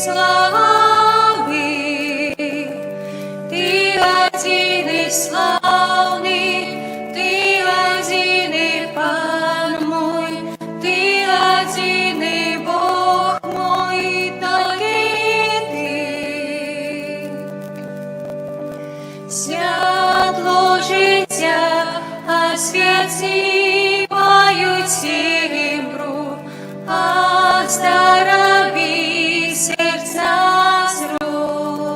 славы, Ты один и славный, Ты один и Пан мой, Ты один и Бог мой, только Ты. Святло життя освяти мою тембру, оздорови сердца зрок.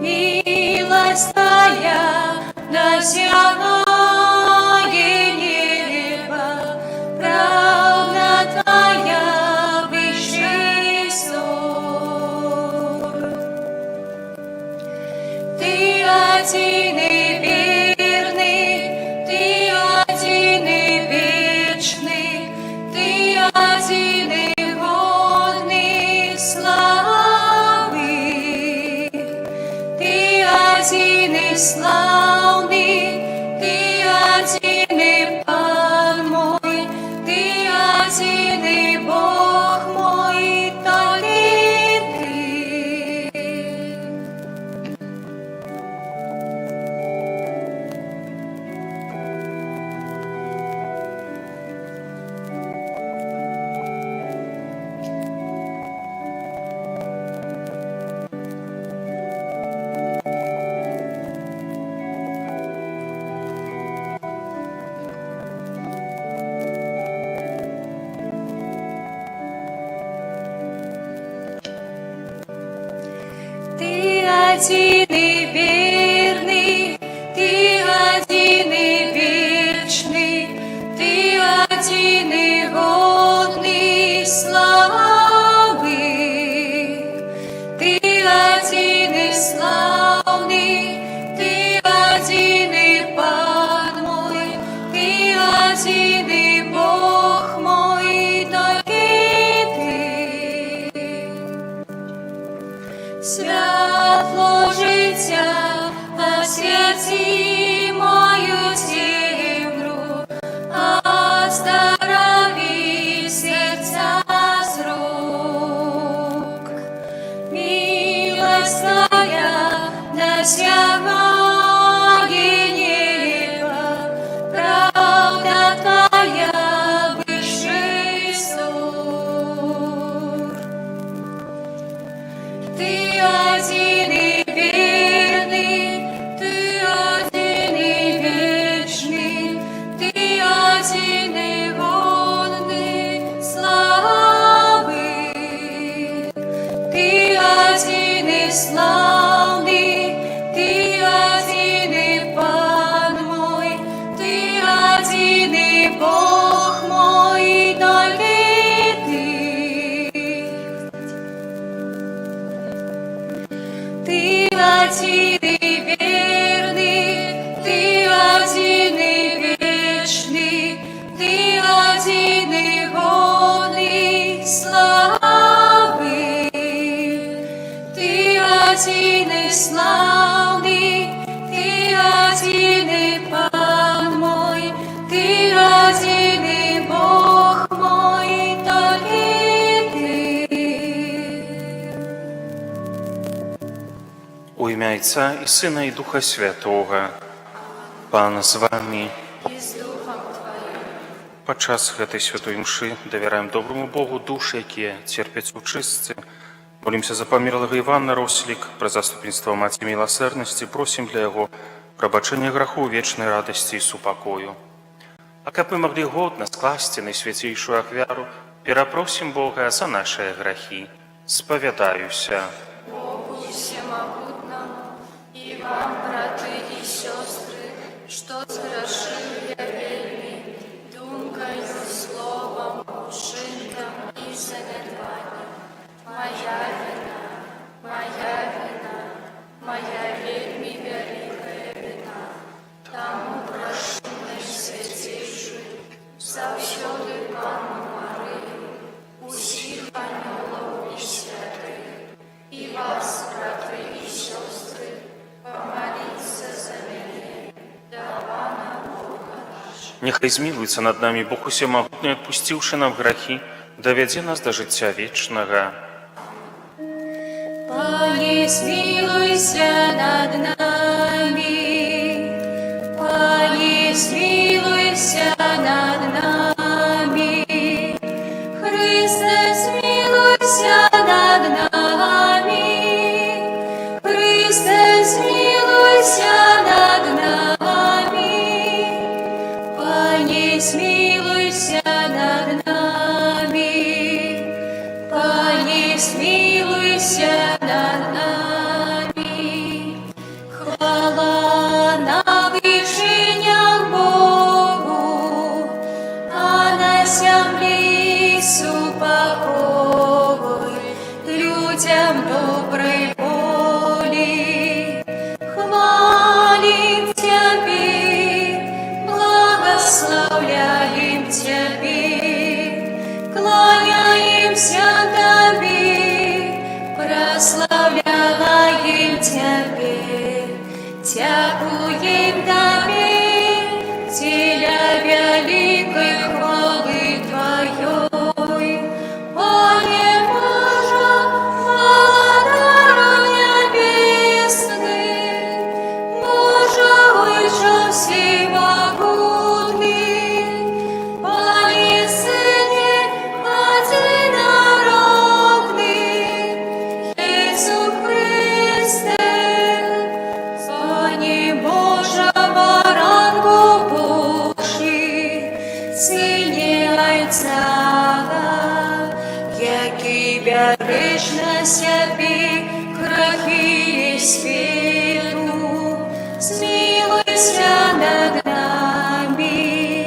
Милость Твоя досягает небо, правда Твоя выше ссор. Ты один и верный, Ты один и вечный, Ты один и годный славы, Ты один и славный, Ты один и Пан мой, Ты один и Бог мой, только Ты. Ты один и верный, Ты один и вечный, Ты один и годный славы, Ты один и славный, Ты один и Пан мой, Ты один и Бог мой, только Ты. Святло життя освяти мою землю, оздорови сердца зрок. Милость Твоя досягает небо, правда Твоя выше ссор. Ты один и верный, Ты один и вечный, Ты один и годный славы, Ты один и славный, Ты один и Пан мой, Ты один и Бог мой, только Ты. Ты один и верный, Ты один и вечный, Ты один и годный славы, Ты один и славный, Ты один и Пан мой, Ты один и Бог мой, только Ты. У ім'я Отця і Сина і Духа Святого. Пан з вами. И с Духом Твоим. Падчас гэтай святой імшы давяраем доброму Богу душы, якія церпяць у чыстцы. Молімся за памерлага Івана Рослік, пра заступніцтва Маці Міласэрнасці, просім для яго прабачэння граху, вечнай радасці і супакою. А каб мы маглі годна скласці найсвяцейшую ахвяру, перапросім Бога за нашыя грахі. Спавядаюся. Богу всемогутному и вам, браты и сестры, что сгрешил я вельми, думкою, словом, учинком и занедбанием. Моя вина, моя вельми великая вина. Тому прошу Найсвятейшую, завсёды Панну Марию, усіх анёлов и святых, и вас, братья и сестры, помолиться за меня, да Пана Бога нашего. Нехай змілуецца над намі Бог усемагутны, адпусціўшы нам грахі, давядзе нас да жыцця вечнага. Пане, смилуйся над нами. Пане, смилуйся над нами. Христе, смилуйся над нами. Христе, смилуйся над нами. Пане, смилуйся над нами. Пане, смилуйся над нами. Хвала на вышинях Богу, а на земле покой людям доброй воли. Хвалим Тебе, благословляем Тебе, кланяемся Тебе, прославляем Тебе, дякуем Тебе, теля великой хвалы Твоей. Пане Боже, Владыка небесный, Боже, Выше всемогутный, Пане Сыне одинородный, Иисус Христе, Пане Боже, баранку Божий, Сыне Отца, який береш на себе грехи і світу, змилуйся над нами,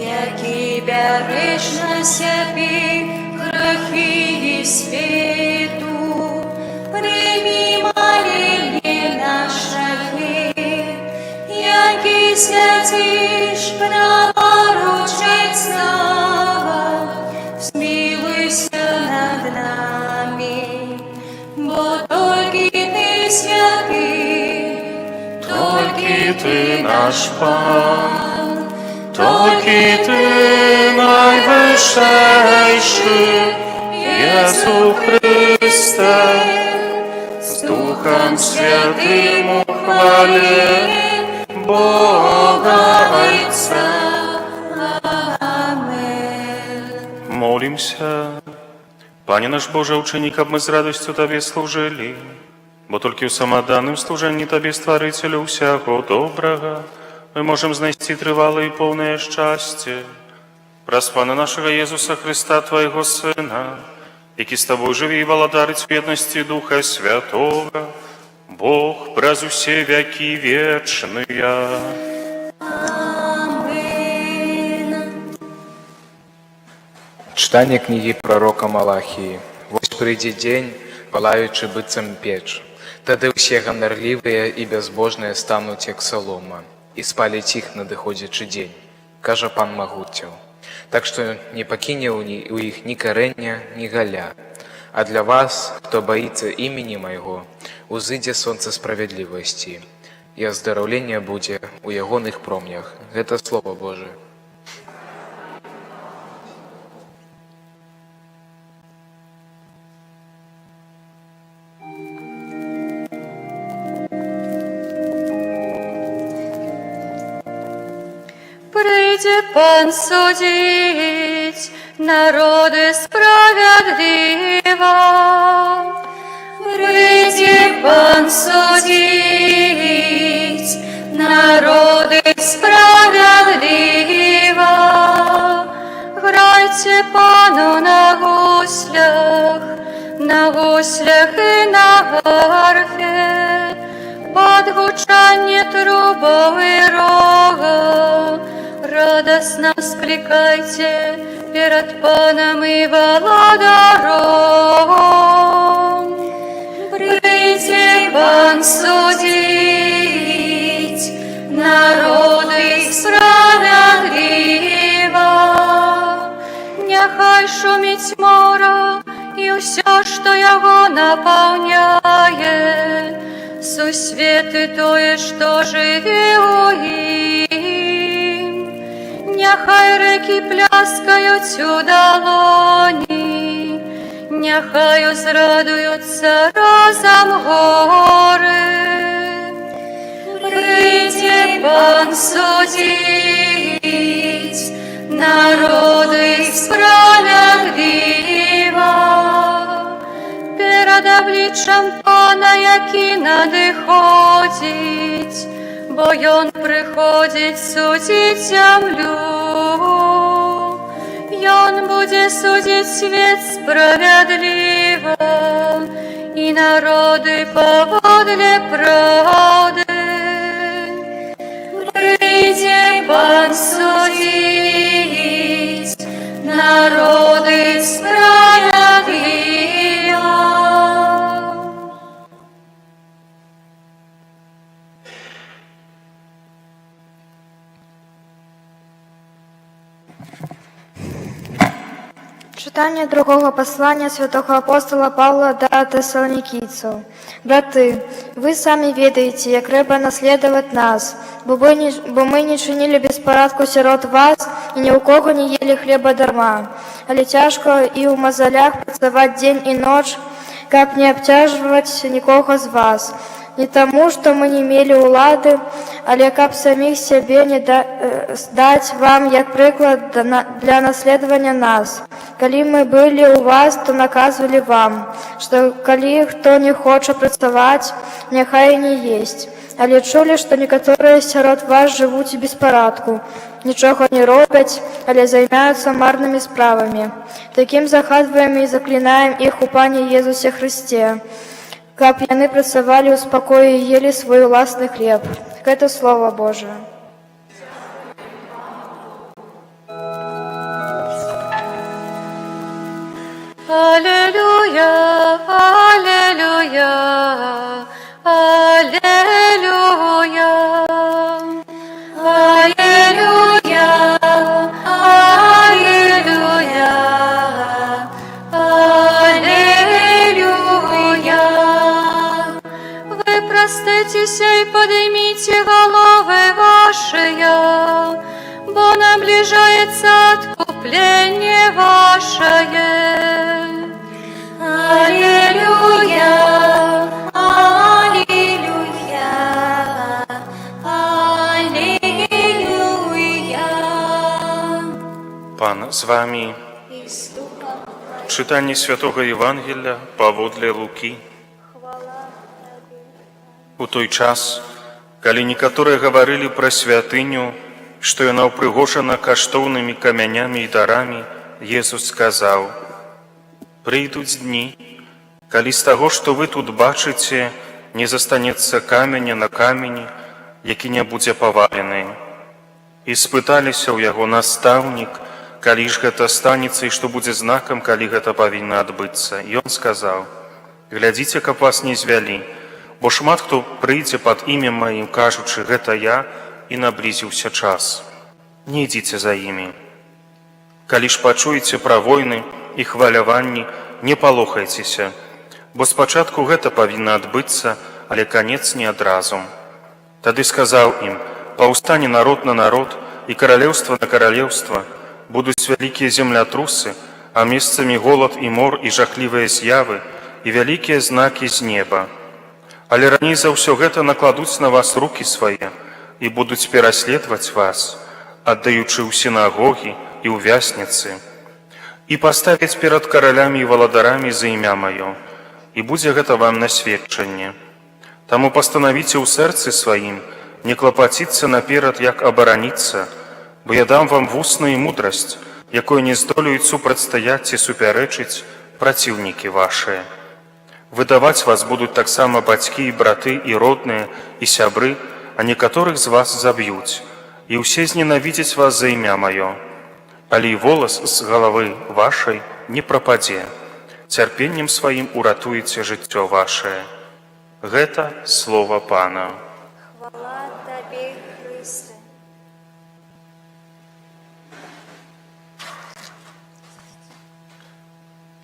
який береш на себе грехи і світу, прийми моління наші, який святиш праворучець нам, змилуйся над нами, бо тільки Ти святий, Тільки Ти наш Пан, тільки Ти найвищейший, Єсу Христе, з Духом Святим у хвалі Бога Отця. Amen. Молимся. Пане наш Боже, учини, каб мы с радостью Тебе служили, бо толькі ў самаданным служэнні Табе, Стварыцелю ўсяго добрага, мы можем знайсці трывалае і поўнае шчасце. Праз Пана нашага Езуса Христа, Твоего Сына, які з Тобой жыве і валадарыць в еднасці Духа Святога, Бог праз усе вякі вечныя. Читання книги пророка Малахії. Вось прийде день, палаючи быццам печ. Тады ўсе ганарлівыя і бязбожныя стануць як салома, і спаліць іх надыходзячы дзень, кажа пан Магуццяў. Так што не пакіне ў іх ні карэння, ні галя. А для вас, хто баіцца імені майго, узыдзе сонца справядлівасці, і аздараўленне будзе ў ягоных промнях. Гэта Слова Божие. Прийде Пан судить народы справедливо. Прийде Пан судить народы справедливо. Грайте Пану на гуслях и на арфе, под гучание трубов и рога. Радостно скликайте перед Паном и Володаром. Прийде Пан судить народы справедливо. Нехай шумить море и все, что его наполняет, сусветы тое, что живе у им. Нехай реки пляскають у долоні, Няхай узрадуюцца разам горы. Прыйдзе Пан судзіць народы справядліва. Перад абліччам Пана, які надыходзіць, бо Ён прыходзіць судзіць зямлю. Ён будзе судзіць свет справядліва і народы паводле праўды. Прыйдзе Пан судзіць народы справядліва. Читание другого послания святого апостола Павла до тессалоникийцев. Браты, вы сами ведаете, як треба наследовать нас, бо мы не чинили беспорадку сирот вас и ни у кого не ели хлеба дарма, але тяжко и у мозолях працавать день и ночь, как не обтяживать никого з вас. Не тому, что мы не имели улады, але каб самих себе не дать вам як приклад для наследования нас. Калі мы были у вас, то наказывали вам, что калі хто не хоча працаваць, няхай не есть. Але чулі, что некоторые сярод вас живут у беспарадку, ничего не робят, але займаются марными справами. Таким загадываем и заклинаем их у Пане Иисусе Христе, каб яны працавалі ў спакоі і ели свой уласны хлеб. Гэта Слово Божие. Аллилуйя, аллилуйя, аллилуйя, аллилуйя, аллилуйя, аллилуйя. Вы проститеся и поднимите головы ваши, бо наближается откупление ваше. Аллилуйя, аллилуйя, аллилуйя. Пан з вами. Читання Святого Євангелія паводле Лукі. У той час, калі некаторыя гаварылі пра святыню, што яна ўпрыгожана каштоўнымі камянямі і дарамі, Езус сказаў: «Прыйдуць дні, калі з таго, што вы тут бачыце, не застанецца каменя на камені, які не будзе павалены». І спыталіся ў яго: «Настаўнік, калі ж гэта станецца і што будзе знакам, калі гэта павінна адбыцца?» Ён сказаў: «Глядзіце, каб вас не звялі, бо шмат хто прыйдзе пад імем маім, кажучы: гэта я, і наблізіўся час. Не ідзіце за імі. Калі ж пачуеце пра войны і хваляванні, не палохайцеся, бо спачатку гэта павінна адбыцца, але канец не адразу». Тады сказаў ім: «Паўстане народ на народ і каралеўства на каралеўства, будуць вялікія землятрусы, а месцамі голад і мор і жахлівыя з'явы, і вялікія знакі з неба. Але раней за ўсё гэта накладуць на вас рукі свае і будуць пераследаваць вас, аддаючы ў сінагогі і ў вязніцы, і паставяць перад каралямі і валадарамі за імя маё, і будзе гэта вам на сведчанне. Таму пастанавіце ў сэрцы сваім не клапаціцца наперад, як абараніцца, бо я дам вам вусна і мудрасць, якой не здолеюць супрацьстаяць ці супярэчыць праціўнікі вашыя. Выдаваць вас будуць таксама бацькі і браты, і родныя, і сябры, а некаторых з вас заб'юць, і ўсе зненавідзяць вас за імя маё. Але і волас з галавы вашай не прападзе. Цярпеннем сваім уратуеце жыццё вашае». Гэта Слова Пана. Хвала Табе, Христе.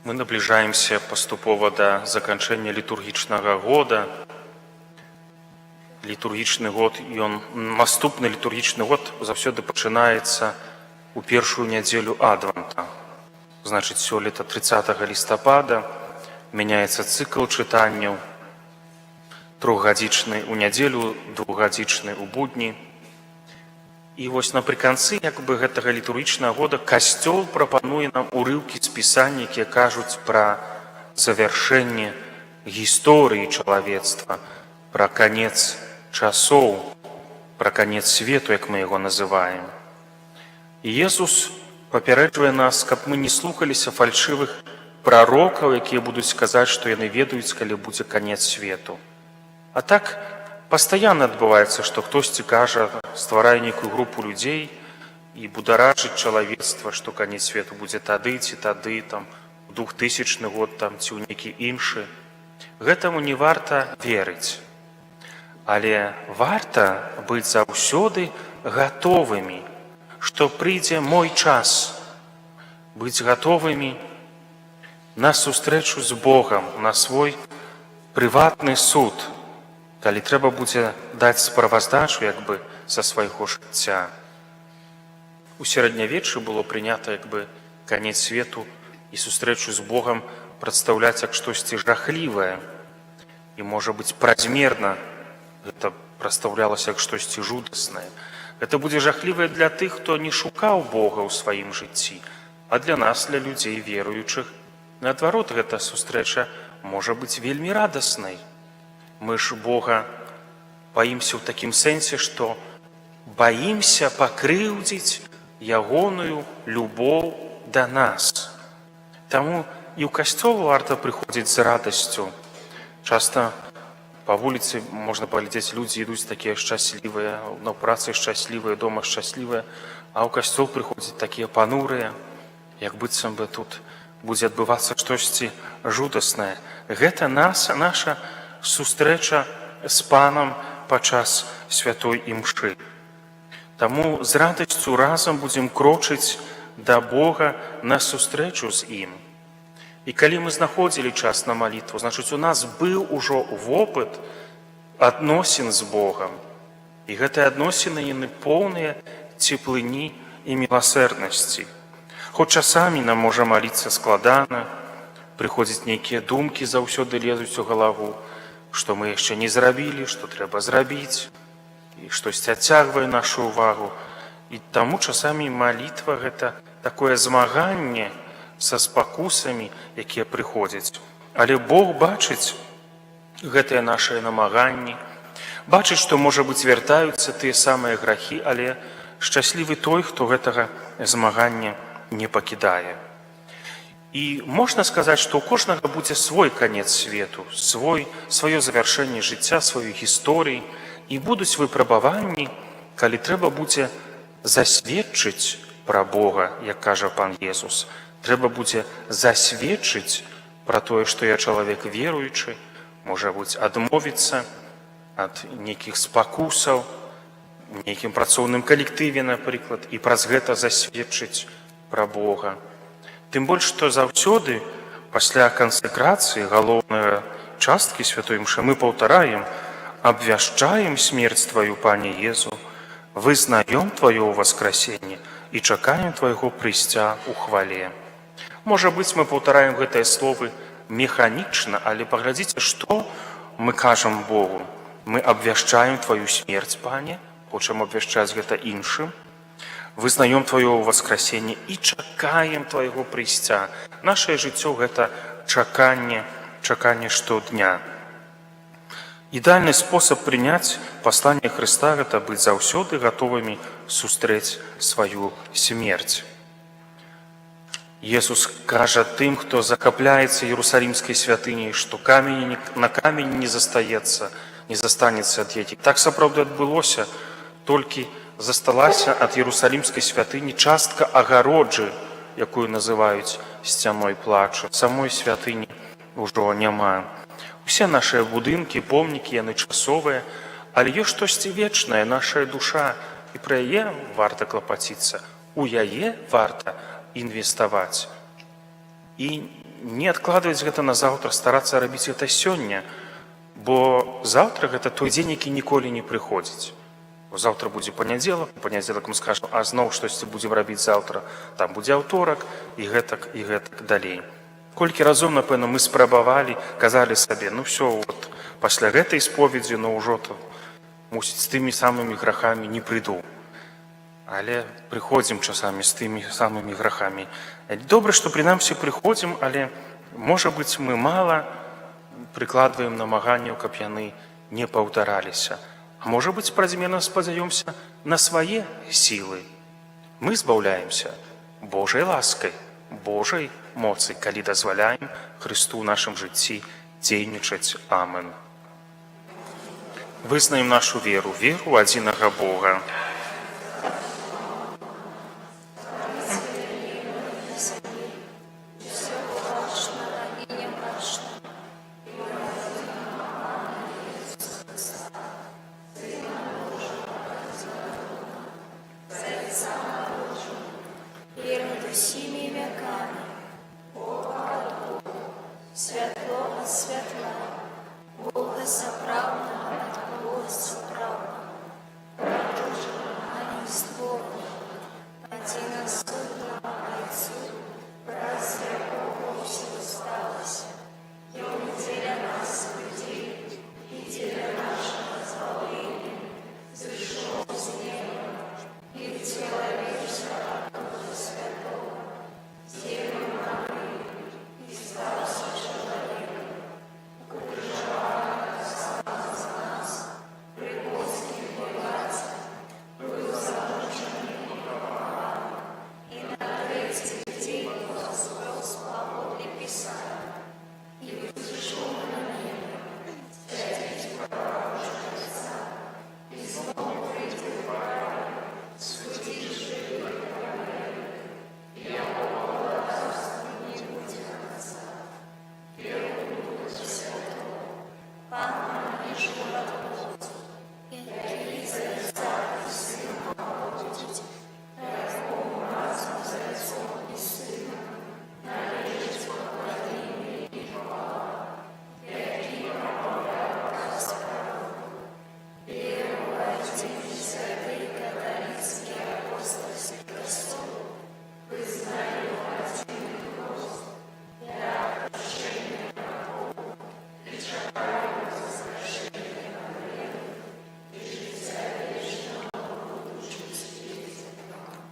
Мы наближаемся паступова да заканчэння літургічнага года. Літургічны год, наступны літургічны год заўсёды пачынаецца у першую нядзелю Адвента, Значыць, сёлета 30 лістапада мяняецца цыкл чытанняў. 3-гадзічны ў нядзелю, 2-гадзічны ў будні. І вось напрыканцы гэтага літургічнага года касцёл прапануе нам урыўкі з пісання, якія кажуць пра завяршэнне гісторыі чалавецтва, пра канец часоў, пра канец свету, як мы яго называем. І Езус папярэджвае нас, каб мы не слухаліся фальшывых прарокаў, якія будуць казаць, што яны ведаюць, калі будзе канец свету. А так пастаянна адбываецца, што хтосьці кажа, стварае нейкую групу людзей і бударачыць чалавецтва, што канец свету будзе тады ці тады, у 2000 год ці ў нейкі іншы. Гэтаму не варта верыць. Але варта быць заўсёды гатовымі, што прыйдзе мой час, быць гатовымі на сустрэчу з Богам, на свой прыватны суд, калі трэба будзе даць справаздачу са свайго жыцця. У сярэднявеччы было прынята канец свету і сустрэчу з Богам прадстаўляць як штосьці жахлівае. І, можа быць, празмерна гэта прадстаўлялася як штосьці жудаснае. Гэта будзе жахлівае для тых, хто не шукаў Бога ў сваім жыцці, а для нас, для людзей веруючых, наадварот, гэта сустрэча можа быць вельмі радаснай. Мы ж Бога баімся ў такім сэнсе, што баімся пакрыўдзіць ягоную любоў да нас. Таму і ў касцёл варта прыходзіць з радасцю. Часта па вуліцы можна паглядзець, людзі ідуць такія шчаслівыя, на працы шчаслівыя, дома шчаслівыя, а ў касцёл прыходзяць такія панурыя, як быццам бы тут будзе адбывацца штосьці жудаснае. Гэта наша сустрэча з Панам падчас святой імшы. Таму з радасцю разам будзем крочыць да Бога на сустрэчу з ім. І калі мы знаходзілі час на малітву, значыць, у нас быў ужо вопыт адносін з Богам. І гэтыя адносіны, яны поўныя цеплыні і міласэрнасці. Хоць часамі нам можа маліцца складана, прыходзяць нейкія думкі, заўсёды лезуць у галаву, што мы яшчэ не зрабілі, што трэба зрабіць, і штосьці адцягвае нашу ўвагу. І таму часамі малітва – гэта такое змаганне са спакусамі, якія прыходзяць. Але Бог бачыць гэтыя нашыя намаганні, бачыць, што, можа быць, вяртаюцца тыя самыя грахі, але шчаслівы той, хто гэтага змагання не пакідае. І можна сказаць, што ў кожнага будзе свой канец свету, сваё завяршэнне жыцця, сваёй гісторыі, і будуць выпрабаванні, калі трэба будзе засведчыць пра Бога, як кажа Пан Езус. Трэба будзе засведчыць пра тое, што я чалавек веруючы, можа быць, адмовіцца ад нейкіх спакусаў, у нейкім працоўным калектыве, напрыклад, і праз гэта засведчыць пра Бога. Тым больш, што заўсёды пасля кансакрацыі галоўнай часткі святой імшы мы паўтараем: «Абвяшчаем смерць Тваю, Пане Езу, вызнаем Твоё воскресенне і чакаем Твайго прыйсця ў хвале». Можа быць, мы паўтараем гэтыя словы механічна, але паглядзіце, што мы кажам Богу. Мы абвяшчаем Тваю смерць, Пане, хочам абвяшчаць гэта іншым, вызнаем Твоё воскресенне і чакаем Твайго прыйсця. Нашае жыццё – гэта чаканне штодня. Ідэальны спосаб прыняць пасланне Хрыста – гэта быць заўсёды гатовымі сустрэць сваю смерць. Jesús кажа тым, хто захапляецца Іерусалімскай святыняй, што на камень не застанецца ад яе. Так сапраўды адбылося, толькі засталася ад Іерусалімскай святыні частка агароджы, якую называюць сцяной плачу. Самой святыні ўжо няма. Усе нашыя будынкі, помнікі, яны часовыя, але ёсць штосьці вечнае, наша душа, і пра яе варта клапаціцца, у яе варта інвеставаць. І не адкладваць гэта на заўтра, старацца рабіць гэта сёння, бо заўтра гэта той дзень, які ніколі не прыходзіць. Заўтра будзе панядзелак, у панядзелак мы скажам, а зноў штосьці будзем рабіць заўтра, там будзе аўторак і гэтак далей. Колькі разоў, напэўна, мы спрабавалі, казалі сабе, ну все, вот, пасля гэтай споведзі, ну ўжо то, мусіць, з тымі самымі грахамі не прыйду. Але прыходзім часамі з тымі самымі грахамі. Добра, што прынамсі прыходзім, але, можа быць, мы мала прыкладваем намаганняў, каб яны не паўтараліся. А можа быць, празмерна спадзяёмся на свае сілы. Мы збаўляемся Божай ласкай, Божай моцы, калі дазваляем Хрысту ў нашым жыцці дзейнічаць. Амен. Вызнаем нашу веру, веру ў адзінага Бога. Всеми веками, Бога от Бога, светло от светла, Бога соправного от Бога соправного, а не с Богом, одиносудного Отцу, братья Богу все осталось, и неделя нас людей, неделя нашего избавления, зашел с неба, и тело вечного Духа Святого,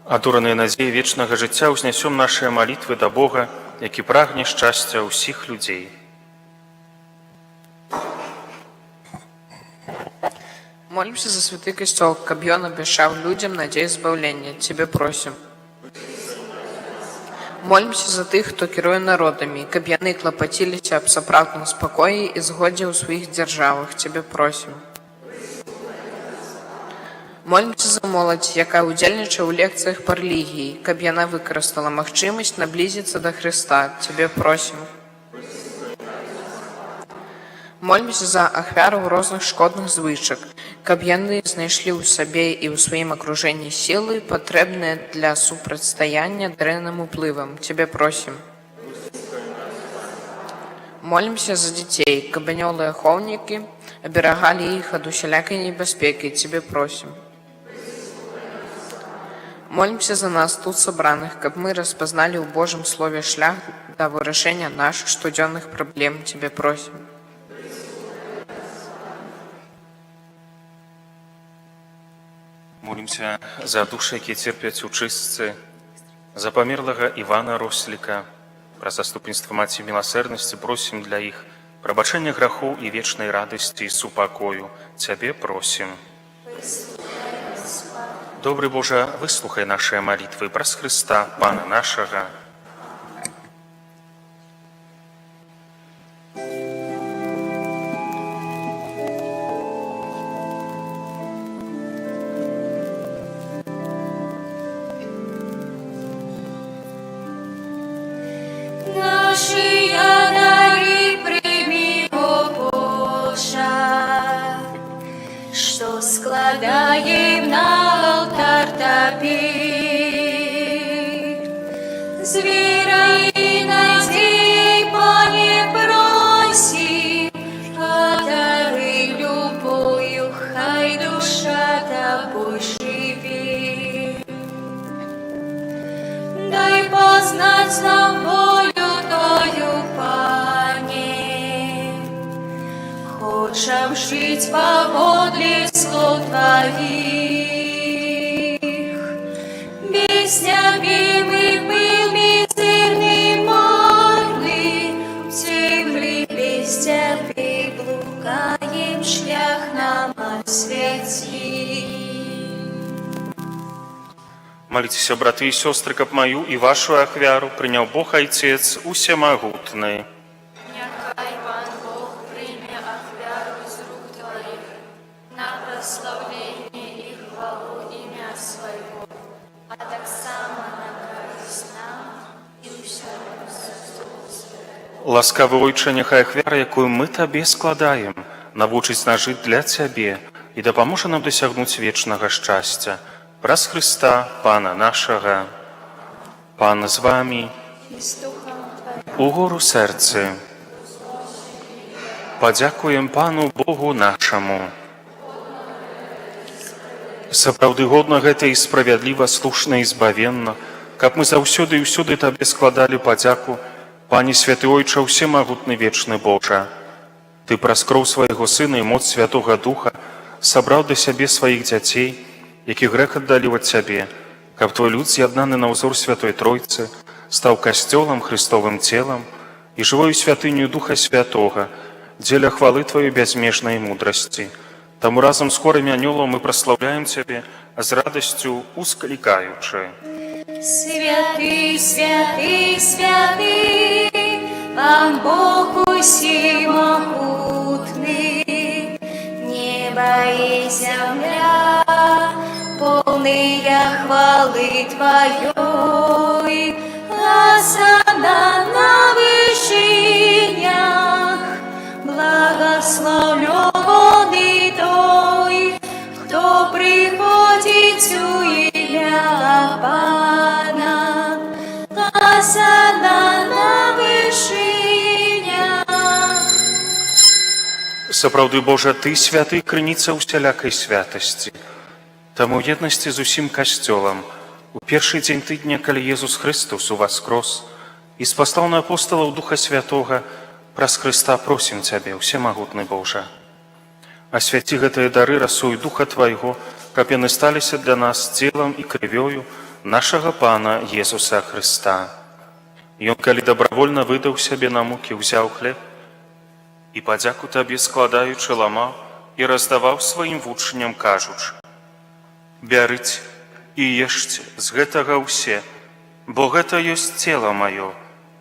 Адураныя надзеі вечнага жыцця ўзнясём нашыя малітвы да Бога, які прагне шчасця ўсіх людзей. Молимся за святый костел, каб ён обещал людям надею избавления. Тебе просим. Молимся за тых, хто кіруе народамі, каб яны клапаціліся аб сапраўдным спакоі і згодзе ў сваіх дзяржавах. Тебе просим. Молимся за моладзь, якая удзельнічае ў лекцыях па рэлігіі, каб яна выкарыстала магчымасць наблізіцца да Хрыста. Тебе просим. Молимся за ахвяраў розных шкодных звычак, каб яны знайшлі ў сабе і ў сваім акружэнні сілы, патрэбныя для супрацьстаяння дрэнным уплывам. Тебе просим. Молимся за дзяцей, каб анёлы ахоўнікі аберагалі іх ад усялякай небяспекі. Тебе просим. Молимся за нас тут сабраных, каб мы распазналі ў Божым слове шлях да вырашэння нашых штодзённых праблем. Тебе просим. Молімся за душы, якія церпяць у чыстцы, за памерлага Івана Росліка. Пра заступніцтва Маці Міласэрнасці просім для іх прабачэння грахоў і вечнай радасці і супакою. Цябе просім. Добры Божа, выслухай нашыя малітвы праз Хрыста, Пана нашага. Наши дары прими, о Боже, что складаем на алтарь Тебе. С верой и надеей, Пане, просим, а дары любовью, хай душа Тобой. пазнаць нам волю Твою, Пане. Хочам жыць паводле слоў Твоих. Без Цябе мы был мізерны, марны, у цемры без Цябе блукаем, шлях нам асвяці. Молитесь, браты и сестры, каб мою и вашу ахвяру принял Бог Отец усемогутный. Няхай Пан Бог прийме ахвяру з рук Твоих на прославление и хвалу имя Своего, а так само на користь нам и усякому соступству. Ласкавы Ойче, няхай ахвяра, якую мы Табе складаем, навучыць нас жыць для Цябе и дапаможа нам дасягнуць вечнага шчасця. Праз Христа, Пана нашага. Пан з вами. Угору серце. Падзякуем Пану Богу нашаму. Сапраўды годна гэта і справядліва, слушна і збавенна, каб мы заўсёды і ўсюды Табе складалі падзяку, Пане святы Ойча, усемагутны вечны Божа. Ты праз кроў свайго Сына і моц Святога Духа сабраў да сябе сваіх дзяцей, які грэх аддалі ад Цябе, каб Твой люд, з'яднаны на ўзор Святой Тройцы, стаў касцёлам, Христовым целам і жывою святыню Духа Святога, дзеля хвалы Твоей бязмежнай мудрасці. Таму разам з хорамі анёлаў мы праслаўляем Цябе з радасцю усклікаючы. Святый, святый, святый, Пан Бог усемогутный, небо и земля, полные хвалы Твоей, осана на вышинях, благословленный Той, кто приходит у имя Пана, осана на вышинях. Сапраўды, Божа, Ты святы, крыніца усялякай святасці. Таму ў еднасці з усім касцёлам у першы дзень тыдня, калі Езус Христос уваскрос і спаслаў на апосталаў Духа Святога, праз Христа просім Цябе, усемагутны Божа. Асвяці гэтыя дары расою Духа Твайго, каб яны сталіся для нас целам і крывёю нашага Пана Езуса Христа. Ён, калі добравольна выдаў сябе на мукі, узяў хлеб і падзяку Табе складаючы ламаў і раздаваў сваім вучням, кажучы: «Бярыце і ешце з гэтага ўсе, бо гэта ёсць цела маё,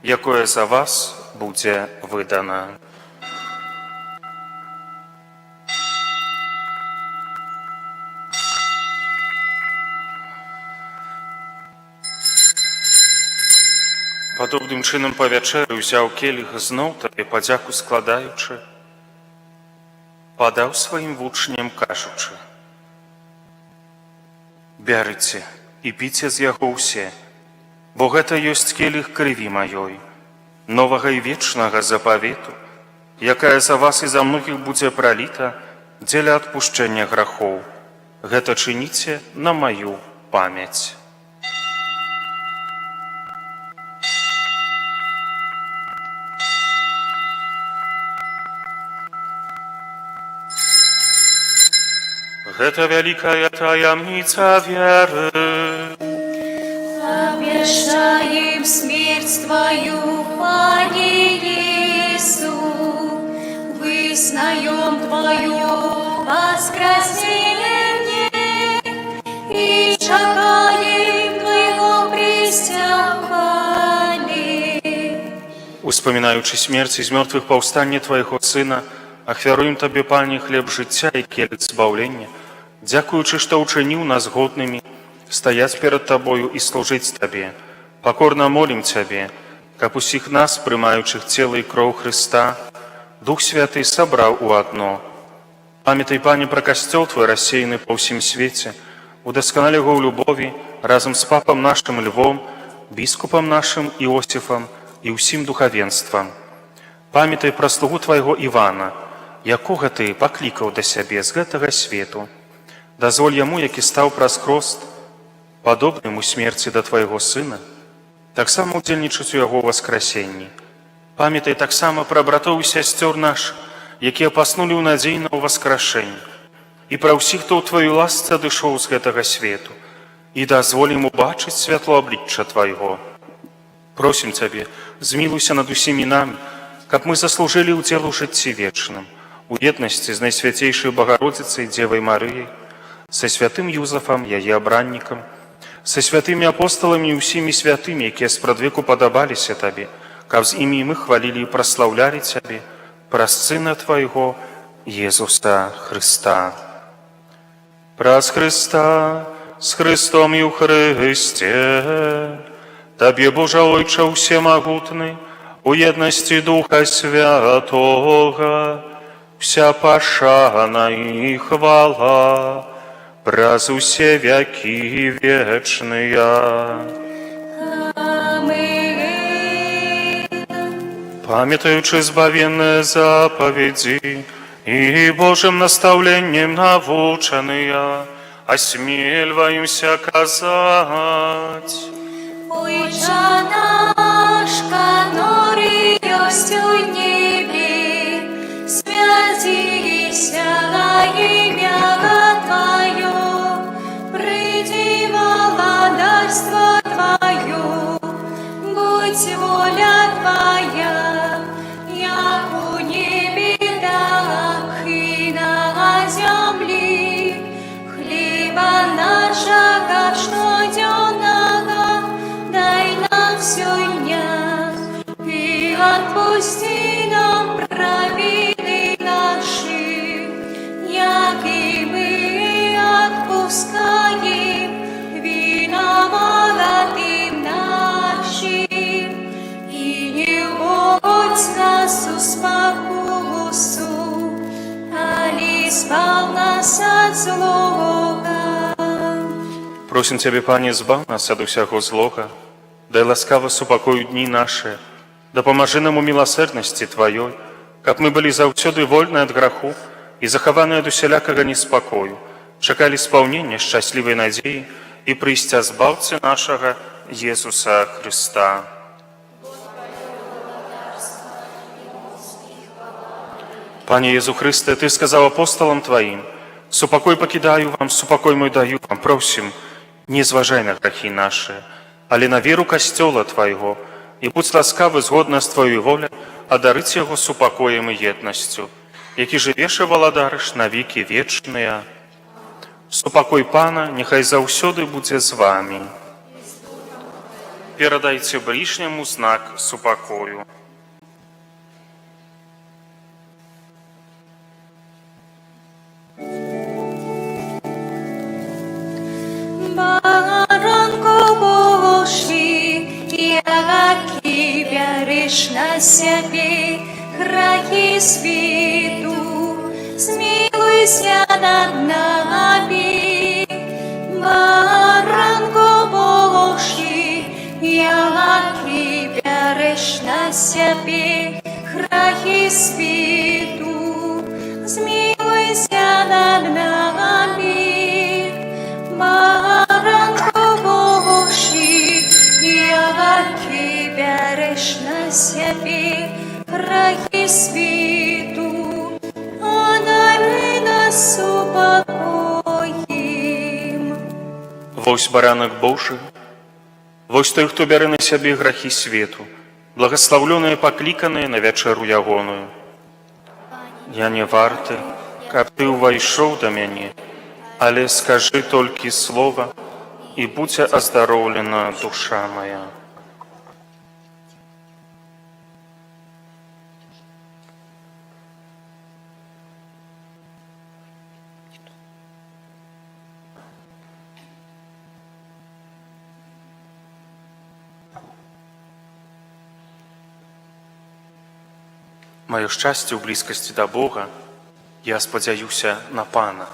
якое за вас будзе выдана». Падобным чынам па вячэры ўзяў келіх, зноў Табе падзяку складаючы, падаў сваім вучням, кажучы: «Бярыце і піце з яго ўсе, бо гэта ёсць келіх крыві маёй, новага і вечнага запавету, якая за вас і за многіх будзе праліта дзеля адпушчэння грахоў. Гэта чыніце на маю памяць». Гэта вялікая таямніца веры. Обещаем смерть Твою, Пане Иису, вызнаем Твое воскресение и чакаем Твоего присягания. Успамінаючы смерць і з мёртвых паўстанне Твайго Сына, ахвяруем Табе, Пане, хлеб жыцця і келіх збаўлення, дзякуючы, што ўчыніў нас годнымі стаяць перад Табою і служыць Табе. Пакорна молім Цябе, каб усіх нас, прымаючых цела і кроў Христа, Дух Святы сабраў у адно. Памятай, Пане, пра касцёл Твой рассеяны па ўсім свеце, удасканалі яго ў любові разам з папам нашым Львом, біскупам нашым Іосіфам і ўсім духавенствам. Памятай пра слугу Твайго Івана, якога Ты паклікаў да сябе з гэтага свету. Дазволь яму, які стаў праз хрост, падобным у смерці да Твайго Сына, таксама удзельнічаць у яго васкрасенні. Памятай таксама пра братоў і сясцёр нашых, якія паснулі ў надзеі на ўваскрашэнне, і пра ўсіх, хто ў тваёй ласцы адышоў з гэтага свету, і дазволі ім убачыць святло аблічча твайго. Просім цябе, змілуйся над усімі намі, каб мы заслужылі ўдзел у жыцці вечным, у еднасці з найсвяцейшай Багародзіцай Дзевай Марыяй, са святым Юзафам, яе абраннікам, са святымі апосталамі і ўсімі святымі, якія спрадвеку падабаліся табе, каб з імі мы хвалілі і праслаўлялі цябе праз Сына твайго, Езуса Хрыста. Праз Хрыста, з Христом і ў Христе, табе, Божа Ойча ўсемагутны, у еднасці Духа Святога, вся пашана і хвала праз усе вякі вечныя. Памятаючы збавенныя запаведзі і Божым настаўленнем навучаныя, асмельваемся казаць: Ойча наш, который ёсць у небе, свяцися імя Твоё, прийди владарство Твое, будь воля Твоя, як у небе, так и на земле. Хлеба нашего штоденного дай нам сегодня, и отпусти нам провины наши, як и мы отпускаем виноватым нашим, и не вводь нас в спокусу, али избав нас от злого. Просім цябе, Пане, збав нас ад усяго злога, дай ласкава супакою дні наши, дапамажы нам у міласэрнасці Тваёй, каб мы былі заўсёды вольны ад граху і захаваны ад усялякага неспакою, чакалі спаўнення шчаслівай надзеі і прыйсця збаўцы нашага Езуса Хрыста. Пане Езу Хрысте, Ты сказаў апосталам Тваім: супакой пакідаю вам, супакой мой даю вам. Просім, не зважай на грахі нашы, але на веру касцёла Твайго, і будь ласкавы згодна з Тваёй воляй адарыць яго супакоем і еднасцю, які жывеш і валадарыш на векі вечныя. Супакой Пана няхай заўсёды будзе з вамі. Перадайце бліжняму знак супакою. Баранко Божий, який береш на себе грехи світу, змилуйся над нами. Баранко Божий, який береш на себе грехи світу, змилуйся над нами. Баранко Божий, який береш на себе грехи світу, одари нас супокоєм. Вось баранак Божий, вось той, хто бярэ на сябе грахі свету, благаслаўлёныя пакліканыя на вячэру ягоную. Я не варты, каб ты ўвайшоў да мяне, але скажы толькі слова, і будзе аздароўлена душа моя. Маё шчасце ў блізкасці да Бога, я спадзяюся на Пана.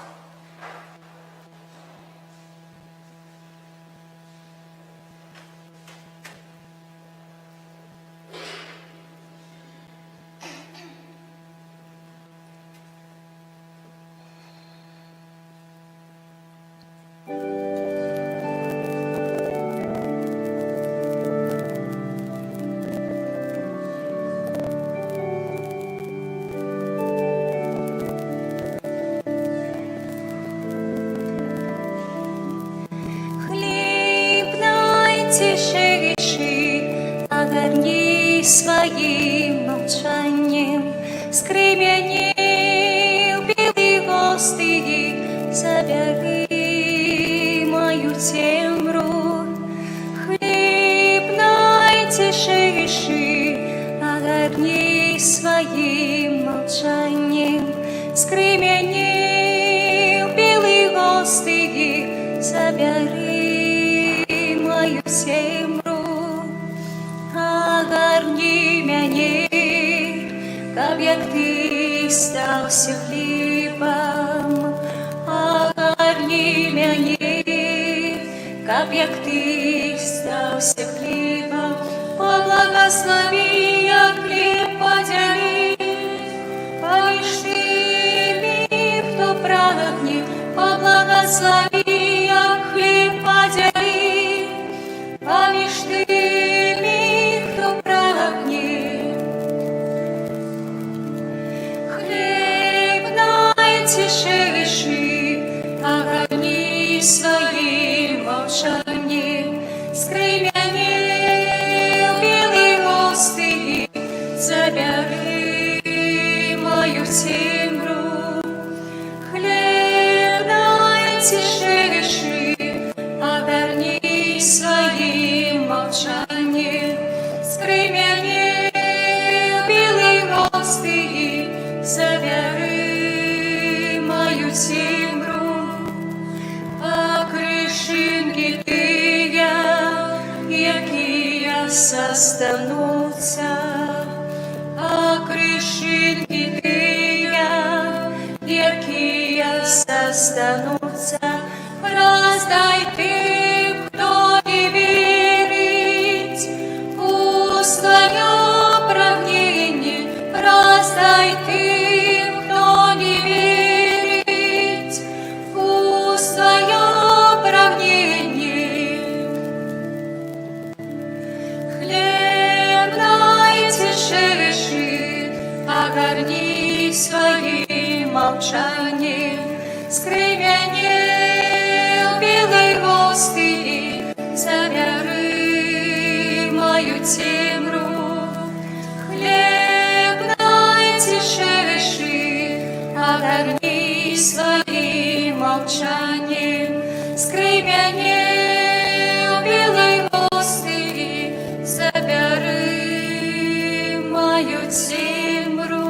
тишейший, огорни своим молчанием, скременил белый гостей, забери мою темру. Хлеб найтишейший, огорни своим молчанием, скременил белый гостей, забери мою темру. Огорни мяне, как як ты стався хлібом. Огорни мяне, как як ты стався хлібом. Поблагослови, як хліб поділи, поміж тими, хто прагне. Поблагослови, як хліб поділи, поміж тими, хто прагне. Хліб найтишейший, огорни своим молчанием, скременил белый гостей, забери мою темру. Хлеб найтишейший, огорни своим молчанием, скременил белый гостей, забери мою темру. Покришинки тыя, якія застануться, покришинки тыя, якія застануться, роздай тим, хто не вірить у своє прагнення, роздай тим, хто не вірить у своє прагнення. Хлеб найтишейший, огорни своим молчанием, скременил белый гостей, забери мою темру. Хлеб найтишейший, огорни своим молчанием, скременил белый гостей, забери мою темру.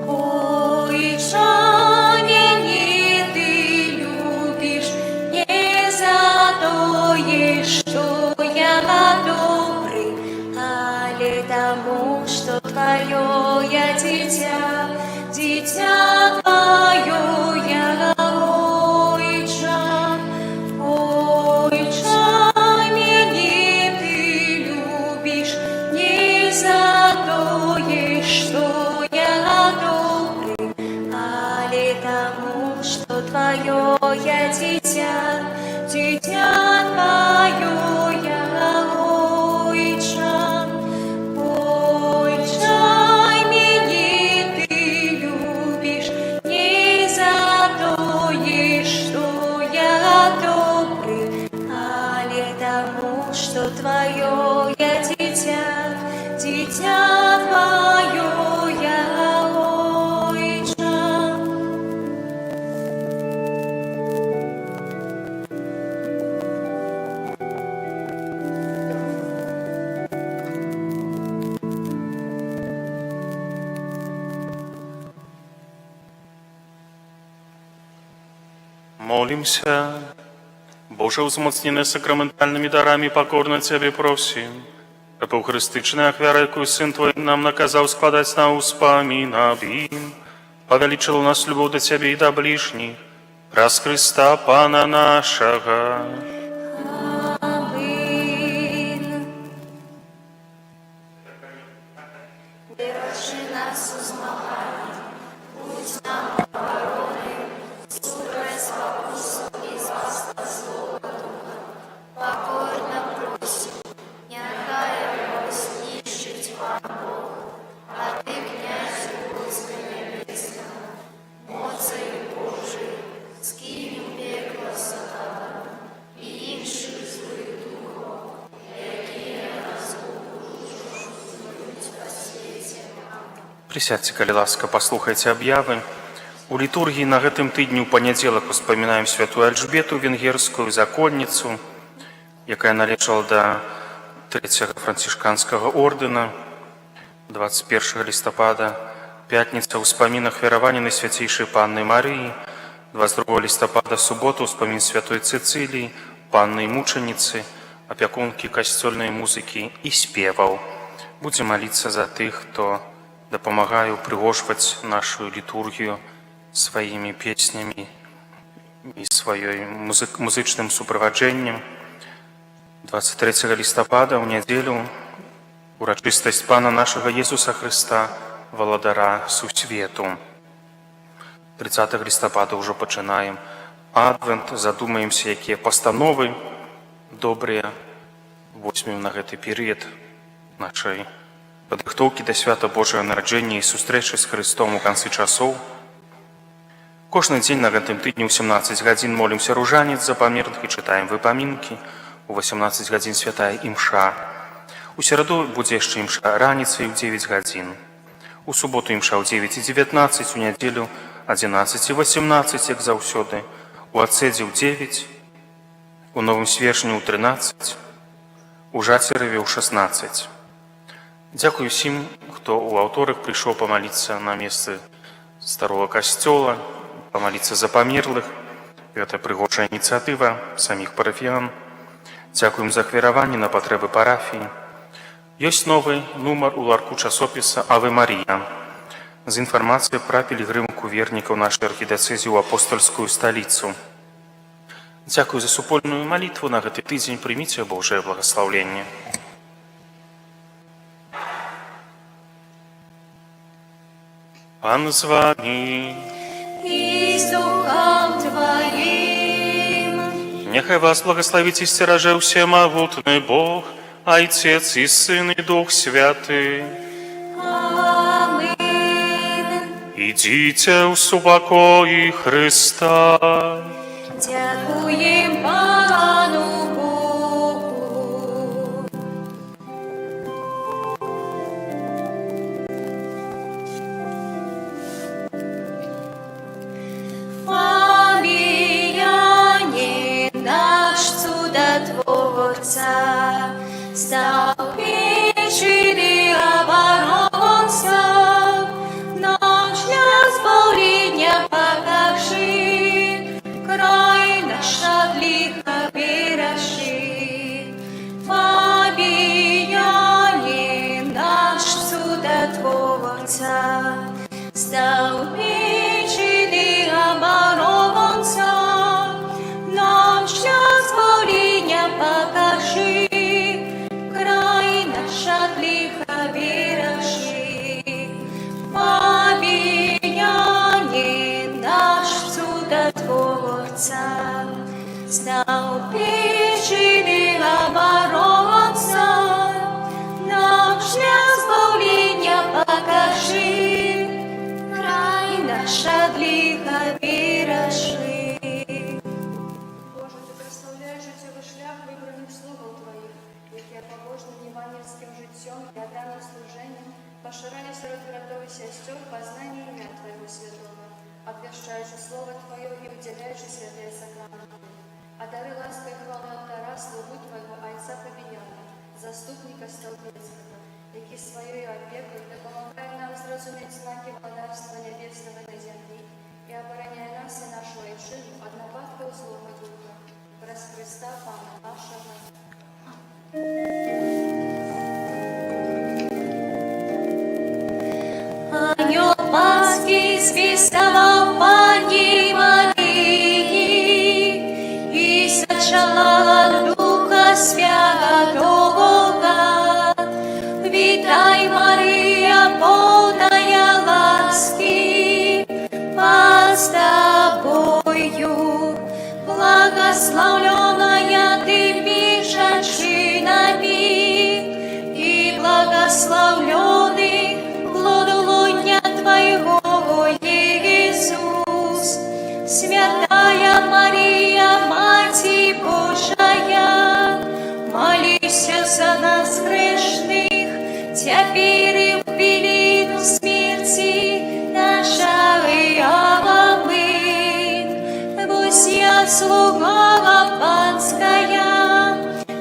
Ой, Жанне, ты любишь не за то, что я добрый, але тому, что твое я дитя, дитя твое я. Ой, Жанне, ты любишь не за то, что я добрый, але тому, что твое я дитя, дитя твое я. Ой, Жанне, ты любишь не за то, что я добрый, але тому, что твое я дитя, дитя твое я. Ой, Молимся. Боже, узмоцнены сакраментальными дарами, покорно Тебе просим. Эпохристичная ахвяра, якую Сын Твой нам наказал складать на успомин об им, повеличил у нас любовь до Тебе и до ближних, раз Христа Пана нашего. Амин. Держи нас у змаганні, будь нам обороною, Прысядзьце, калі ласка, паслухайце аб'явы. У літургіі на гэтым тыдні ў панядзелак успамінаем святую Альжбету венгерскую законніцу, якая належала да 3-го францішканскага ордэна. 21 лістапада пятніца ў успамінах веравання на свяцейшай панны Марыі. 22 лістапада суботу ўспамін святой Цэцыліі, панны і мучаніцы, апякункі касцёльнай музыкі і спеваў. Будзем маліцца за тых, хто дапамагае упрыгожваць нашу літургію сваімі песнямі і сваёй музычным суправаджэннем. 23 лістапада ў нядзелю урачыстасць Пана нашага Езуса Хрыста, валадара сусвету. 30 лістапада ўжо пачынаем адвент, задумаемся, якія пастановы добрыя возьмем на гэты перыяд нашай падрыхтоўкі да свята Божага нараджэння і сустрэчы з Хрыстом у канцы часоў. Кожны дзень на гэтым тыдні ў 17 гадзін молімся ружанец за памерлых і чытаем выпамінкі. У 18 гадзін святая імша. У сераду будзе яшчэ імша раніцай у 9 гадзін. У суботу імша ў 9:19, у нядзелю 11:18, як заўсёды. У ацэдзе ў 9, у Новым Свежні ў 13, у Жацераве ў 16. Дзякую усім, хто ў аўторак прыйшоў памаліцца на месцы старога касцёла, памаліцца за памерлых. Гэта прыгожая ініцыятыва саміх парафіян. Дзякуем за ахвяраванне на патрэбы парафіі. Ёсць новы нумар у ларку часопіса «Аве Марія» з інфармацыяй пра пілігрымку вернікаў нашай архідыяцэзі ў апостальскую сталіцу. Дзякую за супольную малітву на гэты тыдзень. Прыміце Божае благаслаўленне. Пан з вамі. И с Духом Твоим. Няхай вас благословіць і сцеражэ ўсемагутны Бог, Айцец і Сын і Дух Святы. Амин. Ідзіце ў супакоі Христа. Дякуем Пану Богу. Фаміяне наш чудотворца, стал печи оборонца, нам шлях спаления покажи, край наш от лиха бережи. Фаміяне наш чудотворца, стал печи оборонца, нам шлях спаления покажи, край наш от лиха бережи. Фаміяне наш чудотворца, стал печи оборонца, нам шлях спаления покажи, край наш от лиха бережи. Боже, Ти представляєш цього шлях вибраних слугов Твоїх, які побожним євангельським життям і отданим служением поширали серед городов и сестер познание имя Твоего святого, обвещаючи Слово Твое и уделяючи святые сакраменты. Одари лаской и хвалы алтара слугу Твоего Отца Фабияна, заступника Столбецкого, який своєю опекою допомагає нам зрозуміти знаки владарства небесного на землі і обороняє нас і нашу Отчину від нападків злого духа. Через Христа Пана нашого. Ангел Пасхи звездовал Пани Марии, и сочала от Духа Святого. Витай, Мария, полная ласки, Пан с тобой. слуга панская,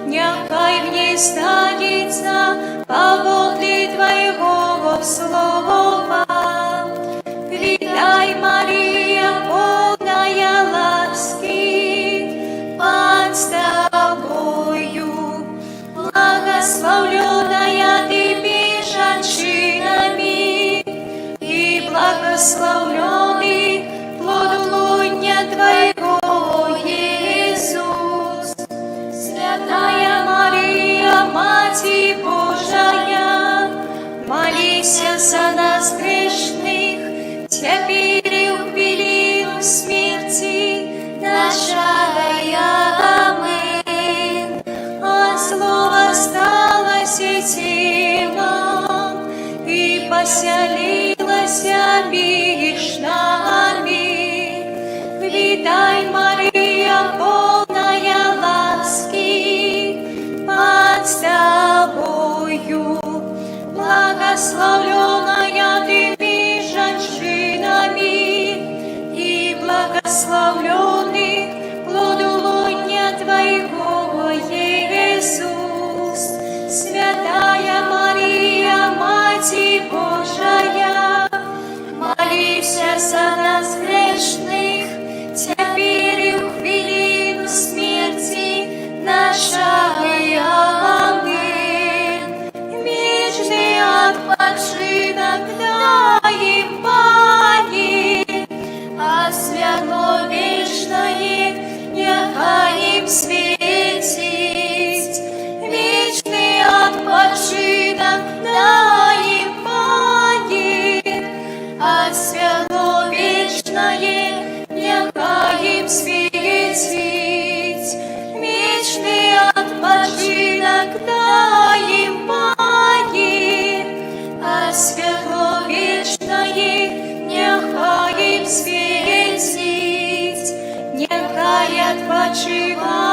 няхай в ней станется поводле Твоего слова. Витай, Мария, полная ласки, Пан с Тобою, благословленная Ты меж женщинами, и благословленный плод лоня Твоего, Иисус. Святая Мария, Матерь Божия, молись за нас грешных, теперь и в пелену смерти нашей. Аминь. А слово сталось телом и поселилось меж нами. Витай, Мария, полная ласки, Пан с Тобою, благословленная Ты меж женщинами, и благословленный плод лоня Твоего, Иисус. Святая Мария, Матерь Божия, молись за нас грешных, теперь и в хвилину смерти нашей. Аминь. Вечный odpoczynek дай им, Пани, а святло вечное нехай им светить. Вечный odpoczynek дай им, Пани, а святло вечное нехай им светить. Вечный odpoczynek дай им, Пани, а святло вечное нехай им светить. Нехай odpoczywa